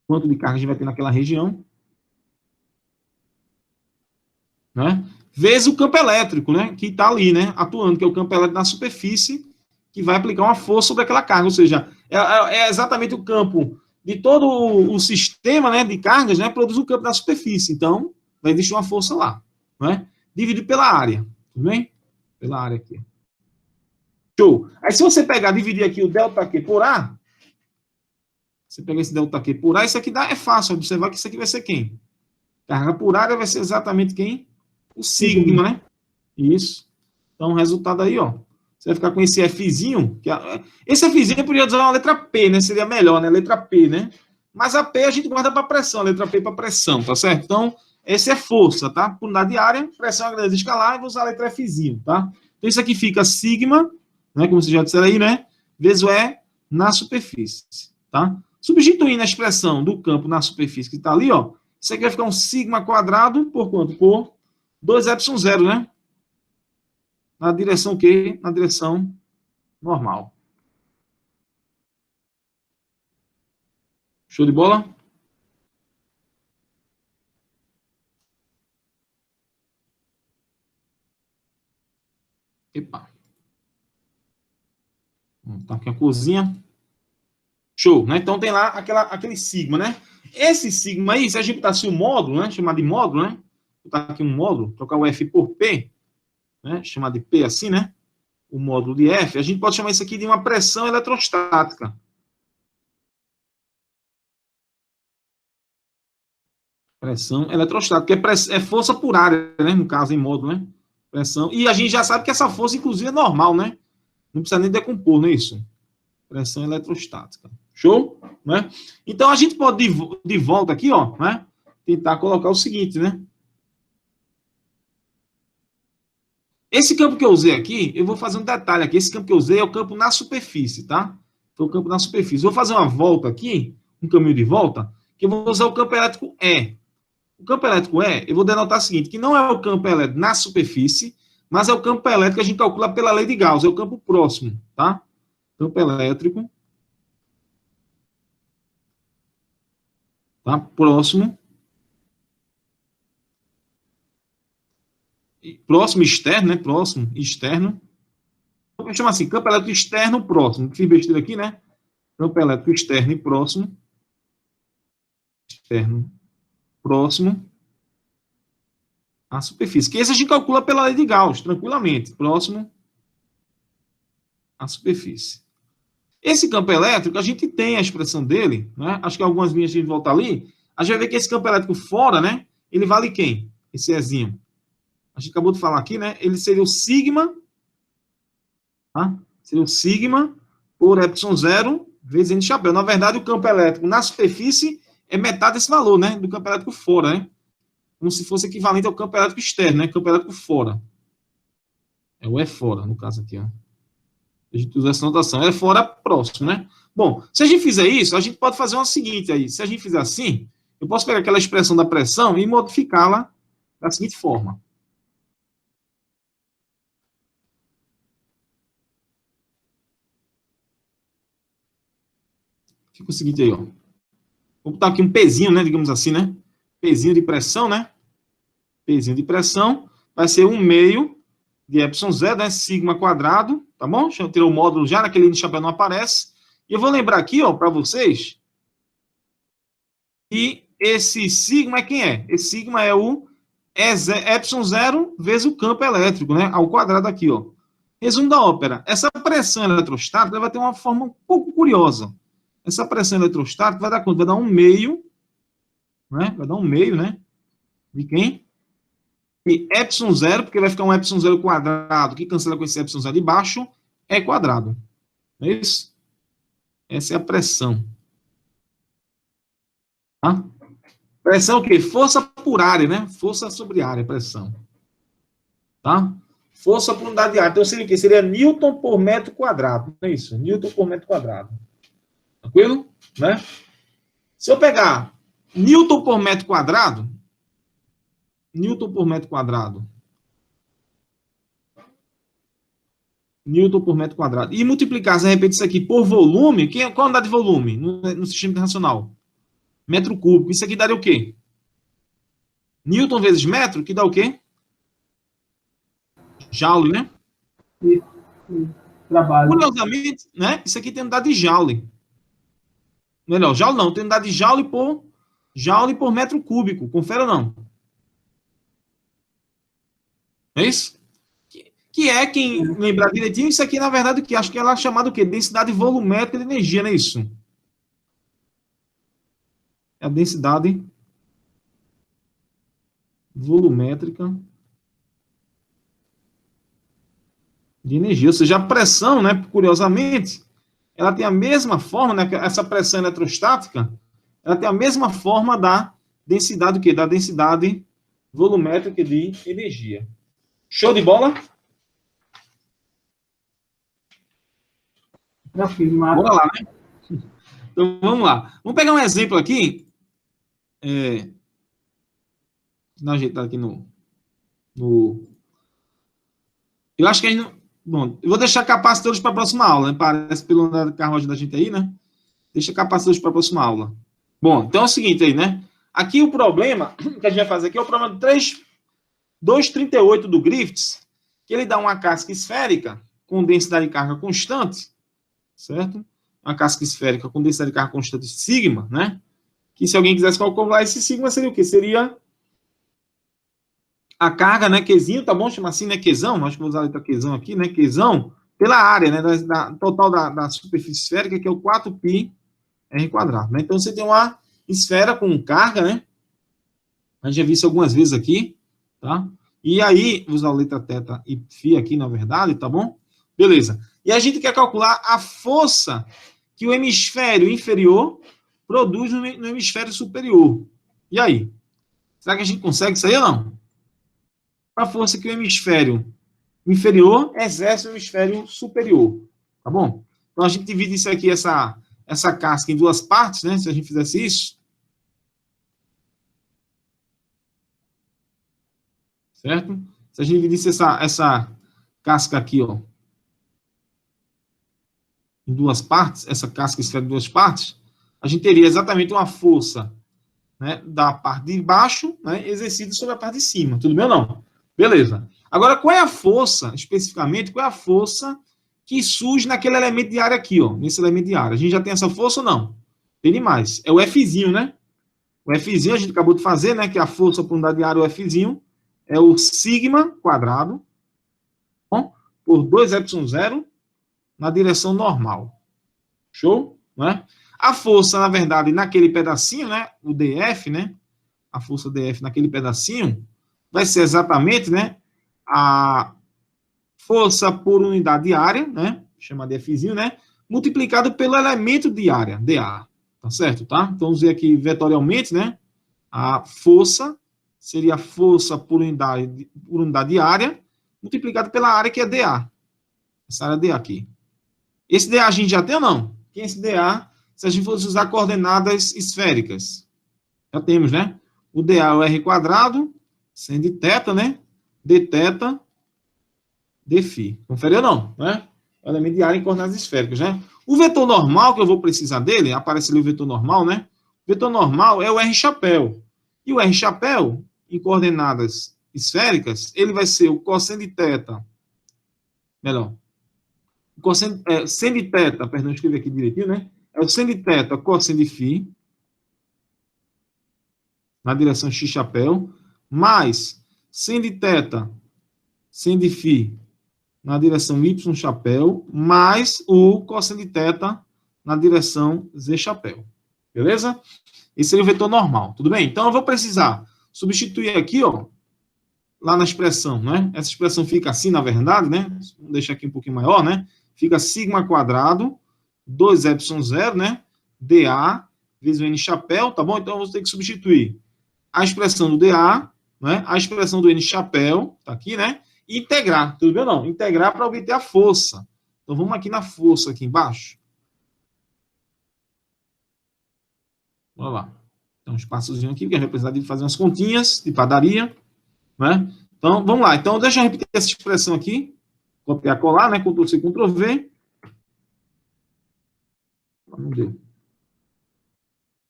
Quanto de carga a gente vai ter naquela região, né? Vezes o campo elétrico, né? Que está ali, né? Atuando, que é o campo elétrico na superfície, que vai aplicar uma força sobre aquela carga. Ou seja, é exatamente o campo de todo o sistema, né? De cargas, né? Produz o campo na superfície. Então, vai existir uma força lá, né? Dividido pela área, tudo bem? Pela área aqui. Show. Aí, se você pegar, dividir aqui o ΔQ por A, você pega esse ΔQ por A, isso aqui é fácil observar que isso aqui vai ser quem? Carga por área vai ser exatamente quem? O sigma, né? Isso. Então, o resultado aí, ó. Você vai ficar com esse Fzinho. Esse Fzinho eu podia usar uma letra P, né? Seria melhor, né? Letra P, né? Mas a P a gente guarda para pressão, a letra P para pressão, tá certo? Então, esse é força, tá? Por unidade de área, pressão, grandeza escalar, e vou usar a letra Fzinho, tá? Então, isso aqui fica sigma, né? Como vocês já disseram aí, né? Vezes o E na superfície, tá? Substituindo a expressão do campo na superfície que está ali, ó, isso aqui vai ficar um sigma quadrado por quanto? Por 2ε0, né? Na direção o quê? Na direção normal. Show de bola? Epa. Tá aqui a cozinha. Show, né? Então tem lá aquele sigma, né? Esse sigma aí, se a gente botasse o módulo, né? Chamado de módulo, né? Vou botar aqui um módulo, trocar o F por P, né? Chamado de P assim, né? O módulo de F, a gente pode chamar isso aqui de uma pressão eletrostática. Pressão eletrostática, que é força por área, né? No caso, em módulo, né? Pressão. E a gente já sabe que essa força, inclusive, é normal, né? Não precisa nem decompor, não é isso? Pressão eletrostática. Show? Né? Então, a gente pode, de volta aqui, ó, né? Tentar colocar o seguinte, né? Esse campo que eu usei aqui, eu vou fazer um detalhe aqui. Esse campo que eu usei é o campo na superfície, tá? Foi o campo na superfície. Vou fazer uma volta aqui, um caminho de volta, que eu vou usar o campo elétrico E. O campo elétrico E, eu vou denotar o seguinte, que não é o campo elétrico na superfície, mas é o campo elétrico que a gente calcula pela lei de Gauss, é o campo próximo, tá? Campo elétrico, tá? Próximo. Próximo externo, né? Próximo externo. Vamos chamar assim, campo elétrico externo próximo. Fiz besteira aqui, né? Campo elétrico externo e próximo. Externo próximo à superfície. Que esse a gente calcula pela lei de Gauss, tranquilamente. Próximo à superfície. Esse campo elétrico, a gente tem a expressão dele, né? Acho que algumas linhas de volta ali. A gente vai ver que esse campo elétrico fora, né? Ele vale quem? Esse Ezinho. A gente acabou de falar aqui, né? Ele seria o sigma, tá? Seria o sigma por ε0 vezes n de chapéu. Na verdade, o campo elétrico na superfície é metade desse valor, né? Do campo elétrico fora, né? Como se fosse equivalente ao campo elétrico externo, né? Campo elétrico fora. É o E fora, no caso aqui, ó. A gente usa essa notação. É fora próximo, né? Bom, se a gente fizer isso, a gente pode fazer o seguinte aí. Se a gente fizer assim, eu posso pegar aquela expressão da pressão e modificá-la da seguinte forma. Fica o seguinte aí, ó. Vou botar aqui um pezinho, né? Digamos assim, né? Pezinho de pressão, né? Pezinho de pressão vai ser 1/2 de ε0, né? Sigma quadrado, tá bom? Deixa eu tirar o módulo já, naquele de chapéu não aparece. E eu vou lembrar aqui, ó, para vocês, que esse sigma é quem é? Esse sigma é o ε0 vezes o campo elétrico, né? Ao quadrado aqui, ó. Resumo da ópera. Essa pressão eletrostática vai ter uma forma um pouco curiosa. Essa pressão eletrostática vai dar quanto? Vai dar 1/2, né? Vai dar 1/2, né? De quem? E ε0, porque vai ficar um ε0 quadrado, que cancela com esse ε0 de baixo, é quadrado. Não é isso? Essa é a pressão. Tá? Pressão é o quê? Força por área, né? Força sobre área, pressão. Tá? Força por unidade de área. Então, seria o quê? Seria Newton por metro quadrado. Não é isso? Newton por metro quadrado. Tranquilo? Né? Se eu pegar Newton por metro quadrado, Newton por metro quadrado, Newton por metro quadrado, e multiplicar, de repente, isso aqui por volume, qual a unidade de volume no sistema internacional? Metro cúbico. Isso aqui daria o quê? Newton vezes metro, que dá o quê? Joule, né? E trabalho. Curiosamente, né? Isso aqui tem unidade de joule. Melhor, joule não, tem unidade de joule por metro cúbico. Confere ou não? É isso? Que é, quem lembrar direitinho, isso aqui, na verdade, o que? Acho que ela é chamada o quê? Densidade volumétrica de energia, não é isso? É a densidade volumétrica de energia. Ou seja, a pressão, né, curiosamente, ela tem a mesma forma, né, essa pressão eletrostática, ela tem a mesma forma da densidade, o quê? Da densidade volumétrica de energia. Show de bola? Bora lá, né? Então, vamos lá. Vamos pegar um exemplo aqui. Vou ajeitar aqui no... Eu acho que a gente não... Bom, eu vou deixar capacitores para a próxima aula, né? Parece pelo carruagem da gente aí, né? Deixa capacitores para a próxima aula. Bom, então é o seguinte aí, né? Aqui o problema que a gente vai fazer aqui é o problema do 238 do Griffiths, que ele dá uma casca esférica com densidade de carga constante, certo? Uma casca esférica com densidade de carga constante sigma, né? Que se alguém quisesse calcular esse sigma, seria o quê? Seria a carga, né, Qzinho, tá bom? Chama assim, né, Qzão, acho que vou usar a letra Qzão aqui, né, Qzão, pela área, né, total da superfície esférica, que é o 4πr², né? Então, você tem uma esfera com carga, né? A gente já viu isso algumas vezes aqui, tá? E aí, vou usar a letra θ e φ aqui, na verdade, tá bom? Beleza. E a gente quer calcular a força que o hemisfério inferior produz no hemisfério superior. E aí? Será que a gente consegue isso aí ou não? A força que o hemisfério inferior exerce no hemisfério superior. Tá bom? Então, a gente divide isso aqui, essa casca, em duas partes, né? Se a gente fizesse isso. Certo? Se a gente dividisse essa casca aqui, ó, em duas partes, essa casca esférica em duas partes, a gente teria exatamente uma força, né, da parte de baixo, né, exercida sobre a parte de cima. Tudo bem ou não? Beleza. Agora, qual é a força, especificamente, qual é a força que surge naquele elemento de área aqui, ó, nesse elemento de área? A gente já tem essa força ou não? Tem demais. É o Fzinho, né? O Fzinho a gente acabou de fazer, né, que é a força por unidade de área, o Fzinho, é o sigma quadrado, bom, por 2ε0 na direção normal. Show? Né? A força, na verdade, naquele pedacinho, né, o dF, né, a força dF naquele pedacinho, vai ser exatamente, né, a força por unidade de área, né, chama de Fzinho, né, multiplicado pelo elemento de área, dA. Tá certo, tá? Então, vamos ver aqui vetorialmente, né, a força seria a força por unidade de área, multiplicado pela área que é dA. Essa área dA aqui. Esse dA a gente já tem ou não? Que é esse dA, se a gente fosse usar coordenadas esféricas? Já temos, né? O dA é o r², seno de θ, né? dθ, dφ. Conferiu ou não? Né? O elemento de área em coordenadas esféricas, né? O vetor normal, que eu vou precisar dele, aparece ali o vetor normal, né? O vetor normal é o r-chapéu. E o r-chapéu, em coordenadas esféricas, ele vai ser o cosseno de θ. Melhor. O seno de θ, perdão, escrevi aqui direitinho, né? É o seno de θ, cosseno de φ, na direção x-chapéu, mais seno de θ, seno de φ, na direção y-chapéu, mais o cosseno de θ, na direção z-chapéu. Beleza? Esse seria o vetor normal, tudo bem? Então, eu vou precisar substituir aqui, ó, lá na expressão, né? Essa expressão fica assim, na verdade, né? Vamos deixar aqui um pouquinho maior, né? Fica sigma quadrado, 2ε0, né? dA, vezes o N chapéu, tá bom? Então, eu vou ter que substituir a expressão do dA, né? A expressão do N chapéu, tá aqui, né? E integrar, tudo bem ou não? Integrar para obter a força. Então, vamos aqui na força, aqui embaixo. Vamos lá. Então, um espaçozinho aqui, porque a gente vai precisar de fazer umas continhas de padaria, né? Então, vamos lá. Então, deixa eu repetir essa expressão aqui. Copiar, colar, né? Ctrl+C, Ctrl+V. Não deu.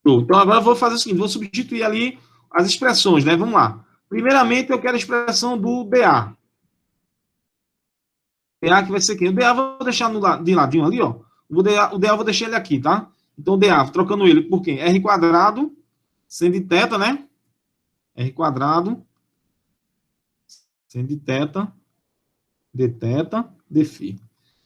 Então, agora eu vou fazer o seguinte, vou substituir ali as expressões, né? Vamos lá. Primeiramente, eu quero a expressão do dA. dA que vai ser quem? O dA eu vou deixar de ladinho ali, ó. O dA eu vou deixar ele aqui, tá? Então, o dA, trocando ele por quem? R quadrado, seno de θ, né? R quadrado, seno de θ, dθ, dφ.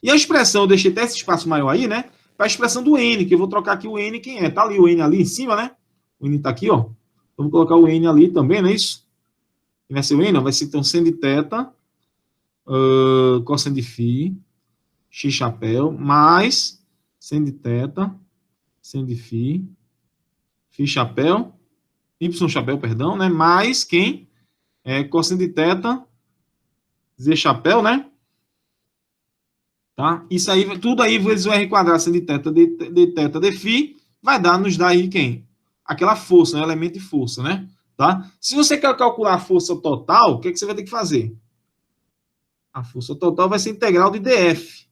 E a expressão, eu deixei até esse espaço maior aí, né? Para a expressão do N, que eu vou trocar aqui o N, quem é? Tá ali o N ali em cima, né? O N tá aqui, ó. Eu vou colocar o N ali também, não é isso? E vai ser o N, não? Vai ser então seno de θ, cosseno de φ, x chapéu, mais seno de θ, seno de φ, φ chapéu, y chapéu, perdão, né? Mais quem? Cosseno de θ, z chapéu, né? Tá? Isso aí, tudo aí vezes o r quadrado, seno de θ, dθ, dφ, nos dar aí quem? Aquela força, né? Elemento de força, né? Tá? Se você quer calcular a força total, o que você vai ter que fazer? A força total vai ser integral de dF.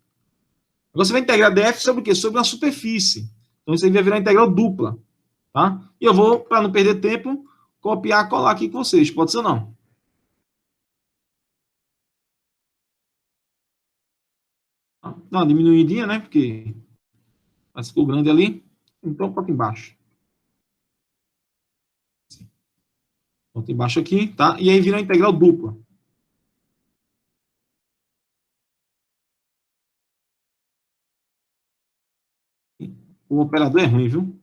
Agora você vai integrar dF sobre o quê? Sobre uma superfície. Então isso aí vai virar integral dupla. Tá? E eu vou, para não perder tempo, copiar e colar aqui com vocês. Pode ser ou não? Dá uma diminuidinha, né? Porque ficou grande ali. Então, bota embaixo. Bota embaixo aqui, tá? E aí vira uma integral dupla. O operador é ruim, viu?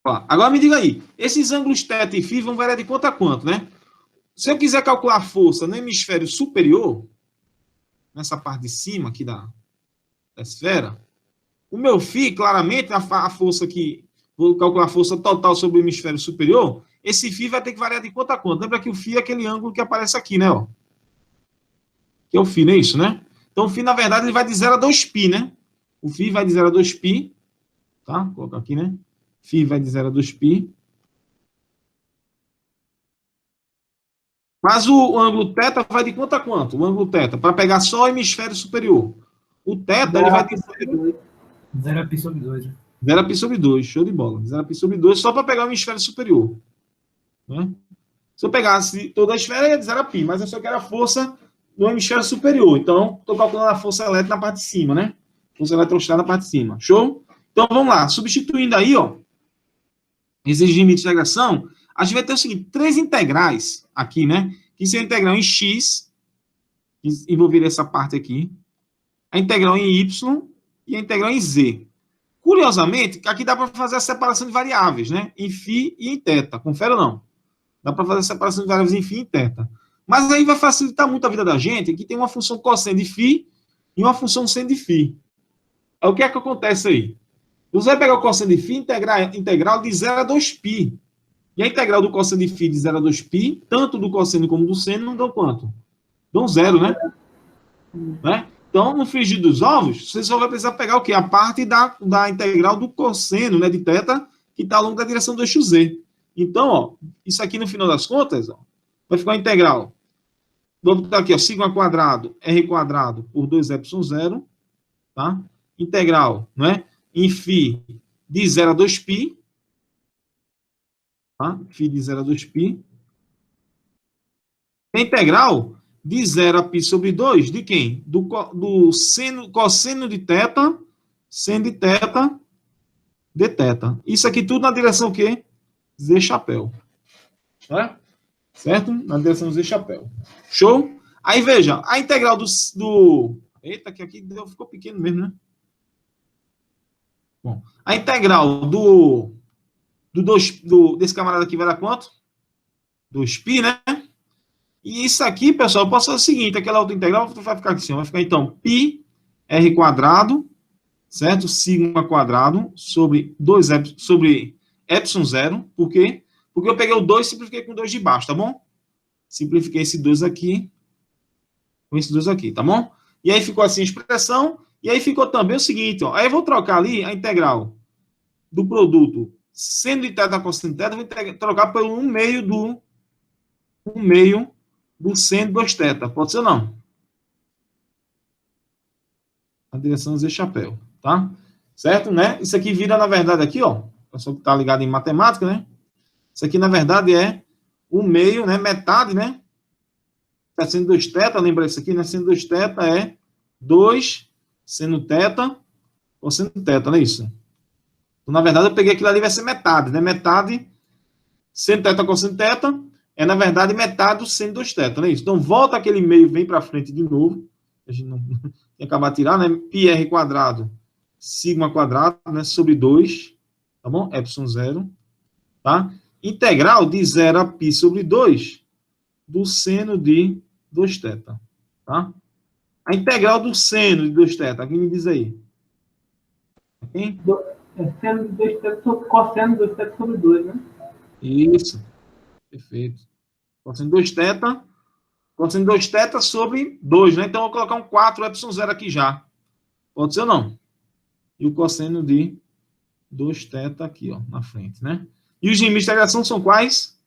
Ó, agora me diga aí. Esses ângulos θ e φ vão variar de quanto a quanto, né? Se eu quiser calcular a força no hemisfério superior, nessa parte de cima aqui da esfera, o meu φ, claramente, a força que... Vou calcular a força total sobre o hemisfério superior, esse φ vai ter que variar de quanto a quanto. Lembra que o φ é aquele ângulo que aparece aqui, né? Ó. Que é o φ, não é isso, né? Então, o φ, na verdade, ele vai de 0 a 2π, né? O φ vai de 0 a 2π, tá? Vou colocar aqui, né? Φ vai de 0 a 2π. Mas o ângulo θ vai de quanto a quanto? O ângulo θ, para pegar só o hemisfério superior. O θ, ele vai de 0 a π sobre 2. 0 a π sobre 2, show de bola. 0 a π sobre 2, só para pegar o hemisfério superior. Né? Se eu pegasse toda a esfera, ia de 0 a π, mas eu só quero a força no hemisfério superior. Então, estou calculando a força elétrica na parte de cima, né? Força eletrostática na parte de cima. Show? Então, vamos lá. Substituindo aí, ó, esses limites de integração, a gente vai ter o seguinte, 3 integrais aqui, né? Que são a integral em x, que envolveria essa parte aqui, a integral em y e a integral em z. Curiosamente, aqui dá para fazer a separação de variáveis, né? Em φ e em θ. Confere ou não? Dá para fazer a separação de variáveis em φ e em θ. Mas aí vai facilitar muito a vida da gente, que tem uma função cosseno de φ e uma função seno de φ. Aí, o que é que acontece aí? Você vai pegar o cosseno de φ integral de 0 a 2π. E a integral do cosseno de φ de 0 a 2π, tanto do cosseno como do seno, não dão quanto? Dão 0, né? Né? Então, no frigir dos ovos, você só vai precisar pegar o quê? A parte da integral do cosseno, né, de θ, que está ao longo da direção do eixo z. Então, ó, isso aqui, no final das contas, ó, vai ficar a integral. Vamos botar aqui, ó, sigma quadrado, r quadrado por 2ε0, tá? Integral, né? Em φ de 0 a 2π, tá? Φ de 0 a 2π. A integral de 0 a π sobre 2, de quem? Do cosseno de θ, seno de θ, dθ. Isso aqui tudo na direção o quê? Z chapéu. Tá? Certo? Na direção Z chapéu. Show? Aí, veja, a integral do... Eita, que aqui ficou pequeno mesmo, né? Bom, a integral do desse camarada aqui vai dar quanto? 2π, né? E isso aqui, pessoal, eu posso fazer o seguinte, aquela outra integral vai ficar aqui assim, vai ficar então π r quadrado, certo? Sigma quadrado sobre 2 sobre epsilon zero. Por quê? Porque eu peguei o 2 e simplifiquei com 2 de baixo, tá bom? Simplifiquei esse 2 aqui com esse 2 aqui, tá bom? E aí ficou assim a expressão, e aí ficou também o seguinte, ó, aí eu vou trocar ali a integral do produto seno de θ cosseno de θ, vou trocar pelo 1/2 do seno de 2θ. Pode ser ou não? A direção Z chapéu, tá? Certo, né? Isso aqui vira, na verdade, aqui, ó, o pessoal que tá ligado em matemática, né? Isso aqui, na verdade, é 1/2, né? Metade, né? Tá sendo 2θ, lembra isso aqui, né? Seno 2θ é 2 seno θ cosseno θ, não é isso? Então, na verdade, eu peguei aquilo ali, vai ser metade, né? Metade seno θ cosseno θ é, na verdade, metade do seno 2θ, não é isso? Então, volta aquele meio, vem para frente de novo. A gente não tem que acabar de tirar, né? πr quadrado, sigma quadrado, né? Sobre 2, tá bom? Epsilon zero, tá? Integral de 0 a π sobre 2 do seno de 2θ, tá? A integral do seno de 2θ, quem me diz aí? Okay? Seno de 2θ sobre cosseno de 2θ sobre 2, né? Isso, perfeito. Cosseno de 2θ, cosseno de 2θ sobre 2, né? Então, eu vou colocar um 4 epsilon zero aqui já. Pode ser ou não? E o cosseno de 2θ aqui, ó, na frente, né? E os limites de integração são quais?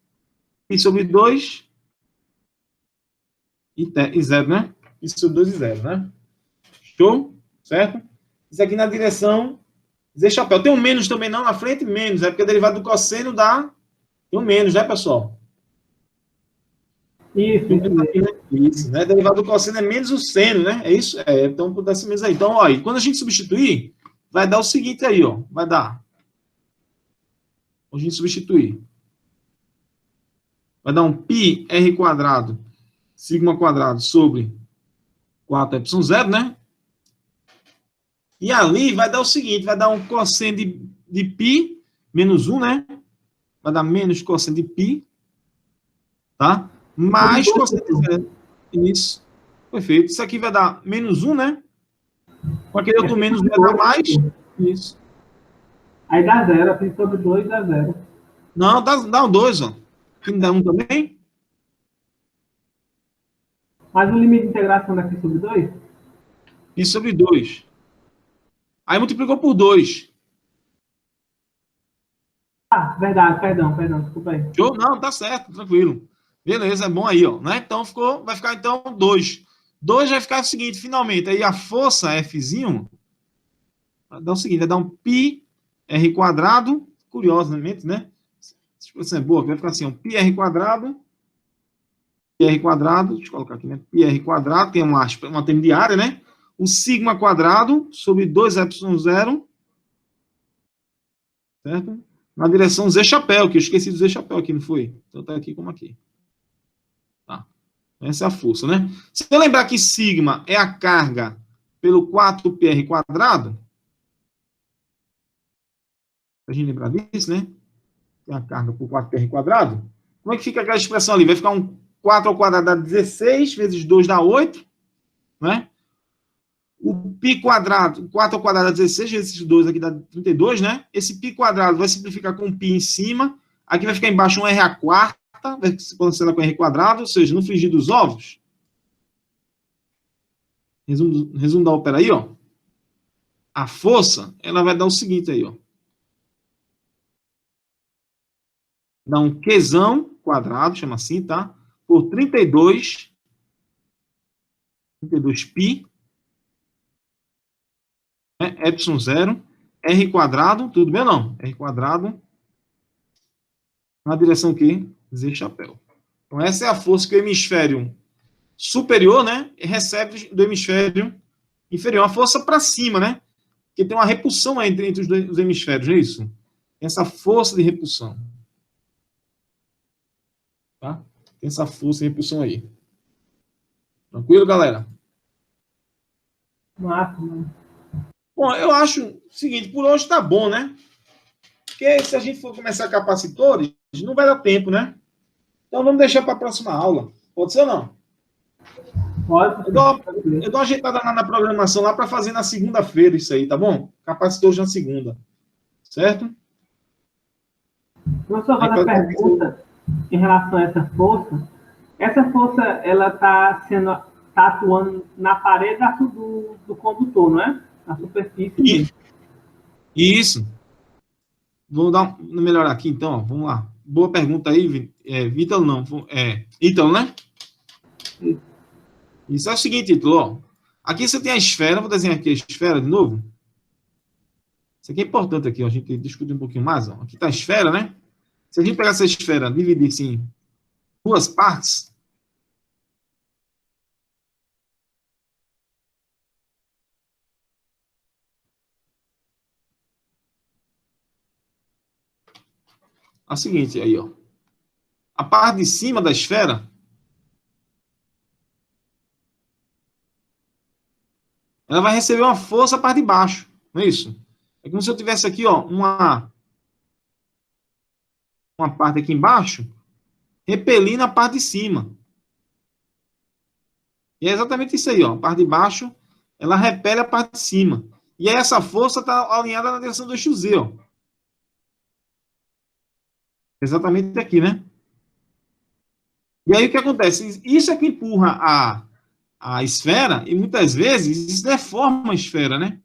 Π sobre 2 e 0, né? Π sobre 2 e 0, né? Show? Certo? Isso aqui na direção Z chapéu. Tem um menos também não na frente? Menos. É porque a derivada do cosseno dá... Tem um menos, né, pessoal? Isso, aqui, né? Isso, né? A derivada do cosseno é menos o seno, né? É isso? É, então, por esse menos aí. Então, ó, quando a gente substituir, vai dar o seguinte aí, ó. Vai dar... A gente substituir. Vai dar um π r quadrado, sigma quadrado sobre 4 epsilon zero, né? E ali vai dar o seguinte, vai dar um cosseno de π menos 1, né? Vai dar menos cosseno de π, tá? Mais cosseno de zero. Isso. Perfeito. Isso aqui vai dar menos 1, né? Com aquele outro menos vai dar mais. Isso. Aí dá 0, π sobre 2 dá 0. Não, dá um 2, ó. Aqui não dá 1 também? Mas o limite de integração daqui sobre 2? Π sobre 2. Aí multiplicou por 2. Ah, verdade, perdão, desculpa aí. Show? Não, tá certo, tranquilo. Beleza, é bom aí, ó. Né? Então, vai ficar, então, 2. 2 vai ficar o seguinte, finalmente, aí a força Fzinho, vai dar o seguinte, vai dar um π r quadrado, curiosamente, né? Essa expressão é boa, vai ficar assim, um π r quadrado, deixa eu colocar aqui, né? π r quadrado, tem uma termo de área, né? O sigma quadrado sobre 2 epsilon zero, certo? Na direção Z chapéu, que eu esqueci de Z chapéu aqui, não foi? Então tá aqui como aqui. Tá. Essa é a força, né? Se eu lembrar que sigma é a carga pelo 4πr quadrado, a gente lembrar disso, né? É a carga por 4πr quadrado. Como é que fica aquela expressão ali? Vai ficar um 4 ao quadrado dá 16, vezes 2 dá 8, né? O π quadrado, 4 ao quadrado dá 16, vezes 2 aqui dá 32, né? Esse π quadrado vai simplificar com π em cima. Aqui vai ficar embaixo um r à quarta, vai se posicionar com r quadrado, ou seja, no frigir dos ovos. Resumo da ópera aí, ó. A força, ela vai dar o seguinte aí, ó. Dá um Qzão quadrado, chama assim, tá? Por 32 π, né? Epsilon zero, r quadrado, tudo bem ou não? R quadrado, na direção aqui, Z chapéu. Então, essa é a força que o hemisfério superior, né, recebe do hemisfério inferior. A força para cima, né? Porque tem uma repulsão entre os hemisférios, não é isso? Essa força de repulsão. Tá? Tem essa força de repulsão aí. Tranquilo, galera? Massa, mano. Bom, eu acho o seguinte, por hoje tá bom, né? Porque se a gente for começar capacitores, não vai dar tempo, né? Então vamos deixar para a próxima aula. Pode ser ou não? Pode. Eu dou uma ajeitada na programação lá para fazer na segunda-feira isso aí, tá bom? Capacitores na segunda. Certo? Professor, fazer uma pergunta em relação a essa força. Essa força, ela está atuando na parede do condutor, não é? Na superfície dele. Isso. Vamos dar melhorar aqui, então. Ó. Vamos lá. Boa pergunta aí, Ítalo, não. Ítalo, né? Isso é o seguinte, Ítalo. Ó. Aqui você tem a esfera. Vou desenhar aqui a esfera de novo. Isso aqui é importante aqui, ó. A gente discute um pouquinho mais. Ó. Aqui está a esfera, né? Se a gente pegar essa esfera, dividir em duas partes, é o seguinte aí, ó. A parte de cima da esfera, ela vai receber uma força a parte de baixo, não é isso? É como se eu tivesse aqui, ó, uma parte aqui embaixo, repelindo a parte de cima. E é exatamente isso aí, ó. A parte de baixo, ela repele a parte de cima. E aí essa força está alinhada na direção do eixo Z, ó. Exatamente aqui, né? E aí o que acontece? Isso é que empurra a esfera, e muitas vezes isso deforma a esfera, né?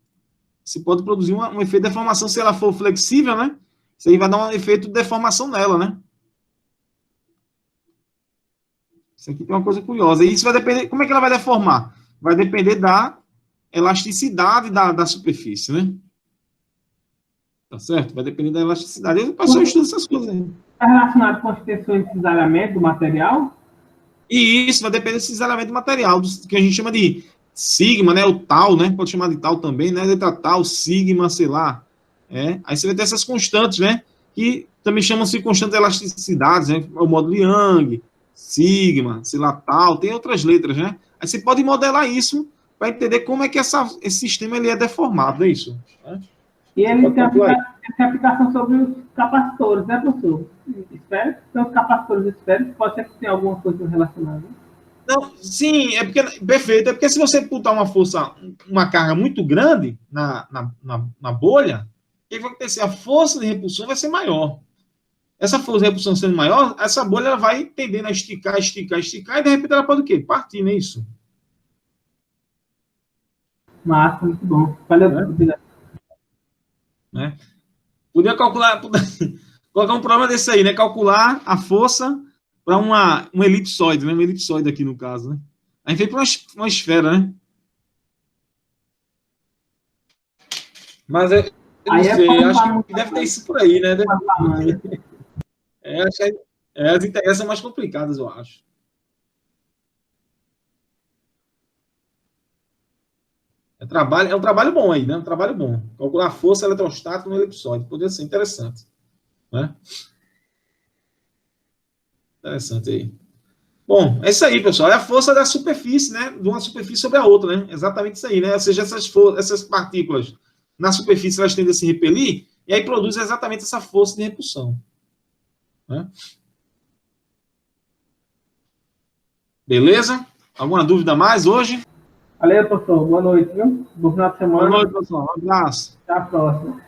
Você pode produzir um efeito de deformação se ela for flexível, né? Isso aí vai dar um efeito de deformação nela, né? Isso aqui tem uma coisa curiosa. E isso vai depender... Como é que ela vai deformar? Vai depender da elasticidade da superfície, né? Tá certo? Vai depender da elasticidade. Eu passo a estudar essas coisas aí. Está relacionado com as tensões de cisalhamento do material? E isso vai depender desse cisalhamento do material, que a gente chama de sigma, né? O tal, né? Pode chamar de tal também, né? Letra tal, sigma, sei lá. Aí você vai ter essas constantes, né? Que também chamam-se constantes de elasticidades, né? O módulo Young, sigma, sei lá, tal. Tem outras letras, né? Aí você pode modelar isso para entender como é que esse sistema ele é deformado, é isso? Né? E ele tem aplicação sobre os capacitores, né, professor? Esféricos, são os capacitores esféricos, pode ser que tenha alguma coisa relacionada. Não, sim, é porque, perfeito, é porque se você botar uma força, uma carga muito grande na bolha, o que vai acontecer? A força de repulsão vai ser maior. Essa força de repulsão sendo maior, essa bolha ela vai tendendo a esticar, esticar, esticar, e de repente ela pode o quê? Partir, não é isso? Massa, muito bom. Valeu, obrigado. Né? Podia calcular, colocar um problema desse aí, né? Calcular a força para uma elipsoide, né? Uma elipsoide aqui no caso, né? A gente veio para uma esfera, né? Mas eu não sei, acho que deve ter isso por aí, né? As integrais são mais complicadas, eu acho. É um trabalho bom aí, né? Um trabalho bom. Calcular a força eletrostática no elipsoide. Poderia ser interessante. Né? Interessante aí. Bom, é isso aí, pessoal. É a força da superfície, né? De uma superfície sobre a outra, né? Exatamente isso aí, né? Ou seja, essas partículas na superfície, elas tendem a se repelir, e aí produz exatamente essa força de repulsão. Né? Beleza? Alguma dúvida mais hoje? Valeu, professor. Boa noite, viu? Bom final de semana. Boa noite, pessoal. Um abraço. Até a próxima.